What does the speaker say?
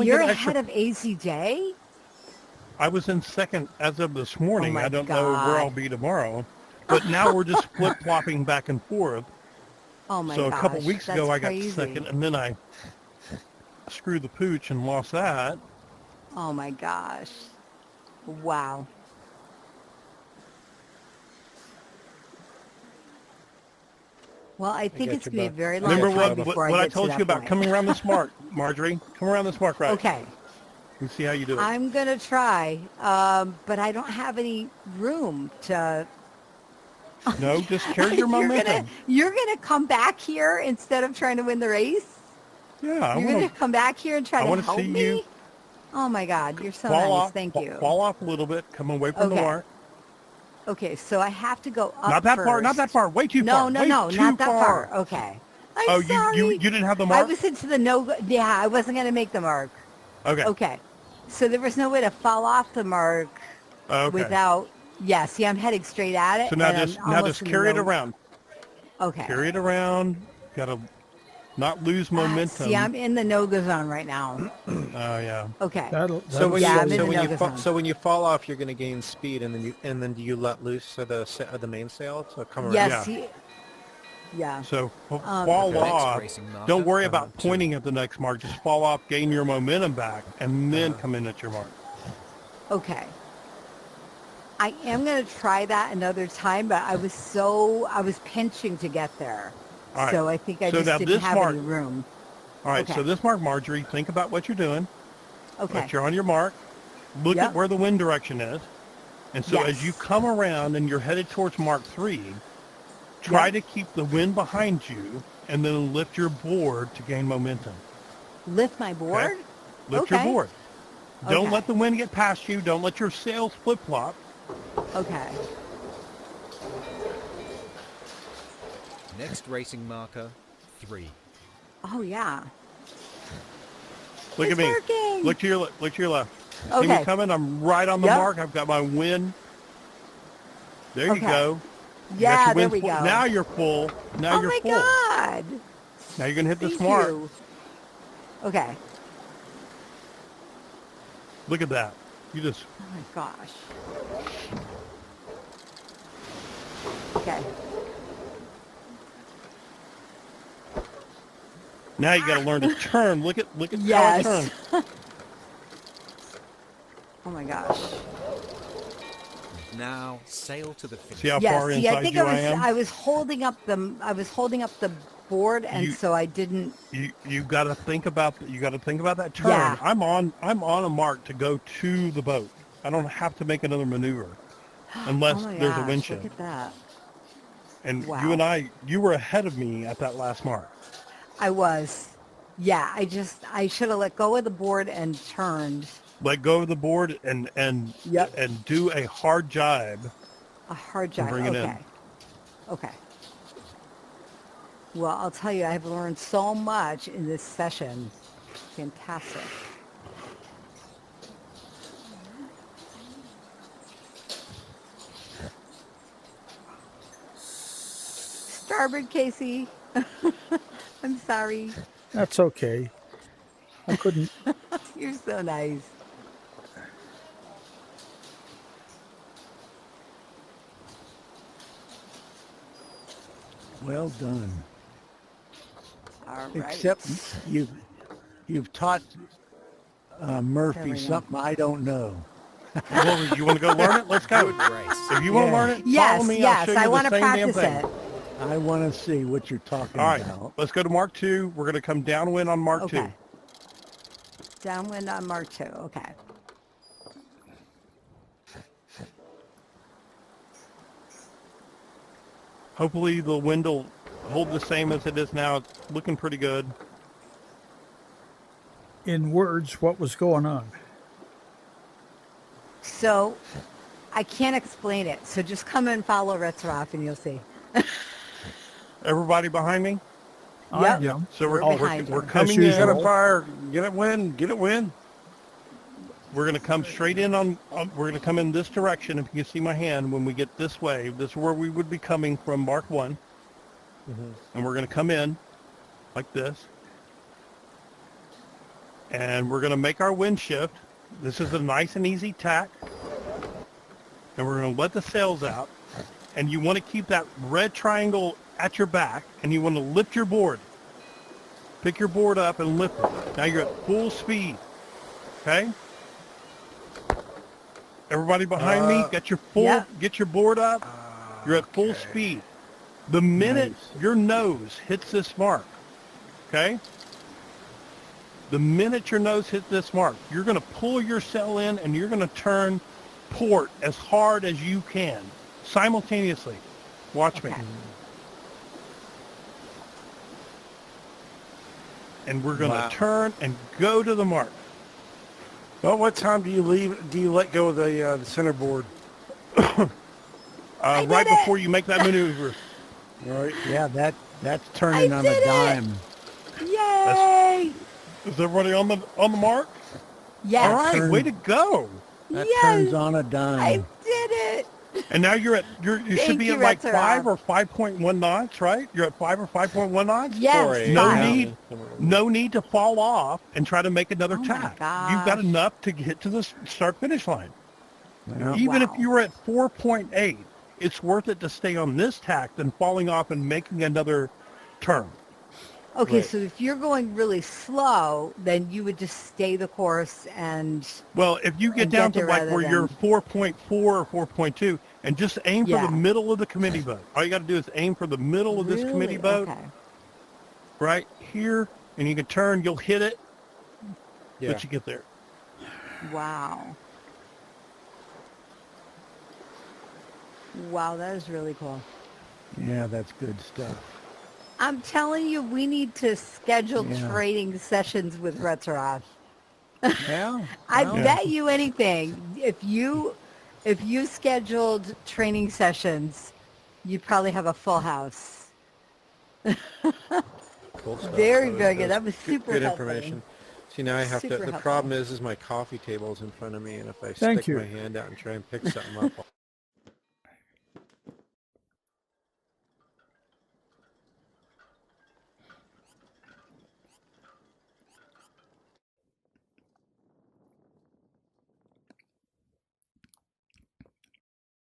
You're ahead of AZJ? I was in second as of this Oh morning. my I don't know where I'll God. be tomorrow. But now we're just flip-flopping back and forth. Oh my So a couple gosh, weeks that's ago I got crazy. second, and then I screwed the pooch and lost that. Oh my gosh. Wow. Well, I think it's going to be a very long Remember time what before what I I get to told that you about point. coming around this mark, Marjorie? Come around this mark, right? Okay. And see how you do it. I'm going to try, but I don't have any room to... No, just carry your momentum. You're gonna come back here instead of trying to win the race? Yeah, You're going to come back here and try to help see me? you Oh my God, you're so fall nice. off, Thank you. fall off a little bit, come away from the Okay. mark. Okay, so I have to go up Not that first. far, not that far, way too far. No, way not too that far. far. Okay. I'm Oh, sorry. you didn't have the I mark? was into the no, yeah, I wasn't going to make the mark. Okay. Okay. So there was no way to fall off the mark Okay. without, yeah, see, I'm heading straight at it. So now and I'm just carry it around. Okay. Carry it around. Got to not lose momentum. See, I'm in the no-go zone right now. Oh yeah. Okay. So when yeah, when you fall off, you're going to gain speed, and then do you let loose of the mainsail to come around? Yes. Yeah. Yeah. So fall off. Don't worry about pointing at the next mark. Just fall off, gain your momentum back, and then come in at your mark. Okay. I am going to try that another time, but I was pinching to get there. All right. So I think I So just now didn't this have mark- any room. All right. Okay. So this mark, Marjorie, think about what you're doing. Okay. If you're on your mark, look Yep. at where the wind direction is. And so as you Yes. come around and you're headed towards Mark 3, try to keep the wind behind you and then lift your board to gain momentum. Lift my board? Okay? Lift your board. Don't Okay. let the wind get past you. Don't let your sails flip-flop. Okay. Next racing marker, 3. Oh, yeah. Look It's at me. working. Look to your left. See Okay. me coming? I'm right on the Yep. mark. I've got my wind. There you Okay. go. You got Yeah, your there wind we full. go. Now you're full. Now Oh, you're my full. God. Now you're going to hit this Thank mark. you. Okay. Look at that. You just... Oh, my gosh. Okay. Now you got to learn to turn. Look at Yes. how I turn. Oh, my gosh. Now sail to the finish. See how Yes, far see, I inside think you I am? I was holding up the board, and so I didn't. You got to think about that turn. Yeah. I'm on a mark to go to the boat. I don't have to make another maneuver unless Oh my there's a gosh, wind chill. look at that. And Wow. you were ahead of me at that last mark. I was. Yeah, I should have let go of the board and turned. Let go of the board and Yep. and do a hard jibe. A hard jibe. bring it in. Okay. Okay. Well, I'll tell you, I've learned so much in this session. Fantastic. Starboard, Casey. I'm sorry. That's okay. I couldn't. You're so nice. Well done. All right. Except you've taught There Murphy we go. something I don't know. Well, you want to go learn it? Let's go. If you want to Yeah. learn it, Yes, follow me. I'll yes, show you I the want to same damn practice thing. it. I want to see what you're talking All right, about. let's go to Mark 2. We're going to come downwind on Mark 2. Okay. Downwind on Mark 2. Okay. Hopefully the wind will hold the same as it is now. It's looking pretty good. In words, what was going on? So I can't explain it. So just come and follow Retsirof and you'll see. Everybody behind me? I Yep. am. So We're behind you. we're coming As in. usual. Fire. Get it wind. Get it wind. We're going to come straight in we're going to come in this direction. If you can see my hand, when we get this way, this is where we would be coming from Mark 1. And we're going to come in like this. And we're going to make our wind shift. This is a nice and easy tack. And we're going to let the sails out. And you want to keep that red triangle at your back, and you want to lift your board. Pick your board up and lift it. Now you're at full speed. Okay? Everybody behind me, get your board up. You're at full speed. The minute your nose hits this mark, okay? The minute your nose hits this mark, you're going to pull your sail in and you're going to turn port as hard as you can simultaneously. Watch me. And we're going to turn and go to the mark. Well, what time do you leave? Do you let go of the center board? Right before you make that maneuver. Right. Yeah, that's turning on a dime. Yay! Is everybody on the mark? Yes. All right, way to go. That Yes. turns on a dime. I did it. And now you Thank should be you, at like Retsirof. 5 or 5.1 knots, right? You're at 5 or 5.1 knots? Yes. No fine. need to fall off and try to make another Oh my tack. You've got gosh. enough to get to the start finish line. Yeah. Even if Wow. you were at 4.8, it's worth it to stay on this tack than falling off and making another turn. Okay, Right. so if you're going really slow, then you would just stay the course and Well, if you get And down get to it like rather where you're than- 4.4 or 4.2 and just aim for Yeah. the middle of the committee boat. All you got to do is aim for the middle of this committee Really? boat Okay. right here, and you can turn, you'll hit it, Yeah. but you get there. Wow. Wow, that is really cool. Yeah, that's good stuff. I'm telling you, we need to schedule Yeah. training sessions with Retsirof. Yeah. I well, bet you anything. If you scheduled training sessions, you'd probably have a full house. Cool stuff. Very, That was- very good. that That was super good helpful. information. See, now I have to. Super The helpful. problem is my coffee table's in front of me, and if I Thank stick you. my hand out and try and pick something up,